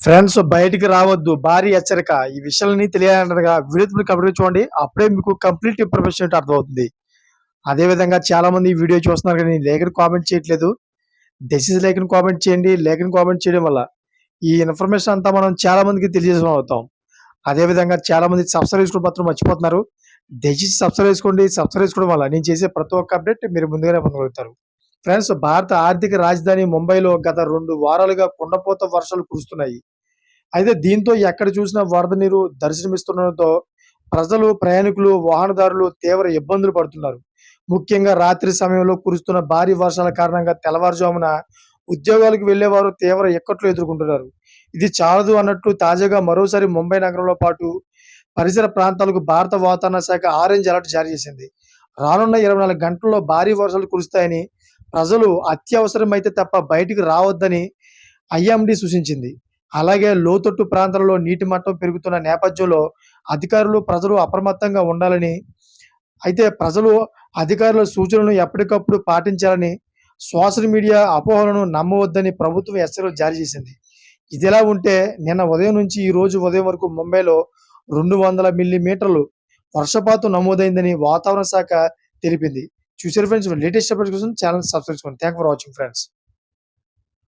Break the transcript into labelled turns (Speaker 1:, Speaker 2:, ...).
Speaker 1: Friends బయటికి రావద్దు. భారీ హెచ్చరిక. ఈ విషయాలన్నీ తెలియాలనగా వీడియో కంప్లీట్ చూడండి. అప్పుడే మీకు కంప్లీట్ ఇన్ఫర్మేషన్ ఏంటో అర్థమవుతుంది. అదే విధంగా చాలా మంది ఈ వీడియో చూస్తున్నారు కానీ లేఖను కామెంట్ చేయట్లేదు. దయచేసి లేఖను కామెంట్ చేయండి. లేఖను కామెంట్ చేయడం వల్ల ఈ ఇన్ఫర్మేషన్ అంతా మనం చాలా మందికి తెలియజేసిన అవుతాం. అదే విధంగా చాలా మంది సబ్స్క్రైబ్ చేసుకోవడం మాత్రం మర్చిపోతున్నారు. దయచేసి సబ్స్క్రైబ్ చేసుకోండి. సబ్స్క్రైబ్ చేసుకోవడం వల్ల నేను చేసే ప్రతి ఒక్క అప్డేట్ మీరు ముందుగానే పొందగలుగుతారు. ఫ్రెండ్స్, భారత ఆర్థిక రాజధాని ముంబైలో గత 2 వారాలుగా కుండపోత వర్షాలు కురుస్తున్నాయి. అయితే దీంతో ఎక్కడ చూసినా వరద నీరు దర్శనమిస్తుండడంతో ప్రజలు, ప్రయాణికులు, వాహనదారులు తీవ్ర ఇబ్బందులు పడుతున్నారు. ముఖ్యంగా రాత్రి సమయంలో కురుస్తున్న భారీ వర్షాల కారణంగా తెల్లవారుజామున ఉద్యోగాలకు వెళ్లేవారు తీవ్ర ఇక్కట్లు ఎదుర్కొంటున్నారు. ఇది చాలదు అన్నట్లు తాజాగా మరోసారి ముంబై నగరంలో పాటు పరిసర ప్రాంతాలకు భారత వాతావరణ శాఖ ఆరెంజ్ అలర్ట్ జారీ చేసింది. రానున్న 24 గంటల్లో భారీ వర్షాలు కురుస్తాయని, ప్రజలు అత్యవసరమైతే తప్ప బయటికి రావద్దని ఐఎండీ సూచించింది. అలాగే లోతట్టు ప్రాంతాలలో నీటి మట్టం పెరుగుతున్న నేపథ్యంలో అధికారులు, ప్రజలు అప్రమత్తంగా ఉండాలని, అయితే ప్రజలు అధికారుల సూచనలను ఎప్పటికప్పుడు పాటించాలని, సోషల్ మీడియా అపోహలను నమ్మవద్దని ప్రభుత్వం హెచ్చరికలు జారీ చేసింది. ఇదిలా ఉంటే నిన్న ఉదయం నుంచి ఈ రోజు ఉదయం వరకు ముంబైలో 200 మిల్లీమీటర్లు వర్షపాతం నమోదైందని వాతావరణ శాఖ తెలిపింది. చూసారు ఫ్రెండ్స్, లేటెస్ట్ అప్డేట్స్ కోసం ఛానల్ సబ్స్క్రైబ్ చేసుకోండి. Thanks for watching friends.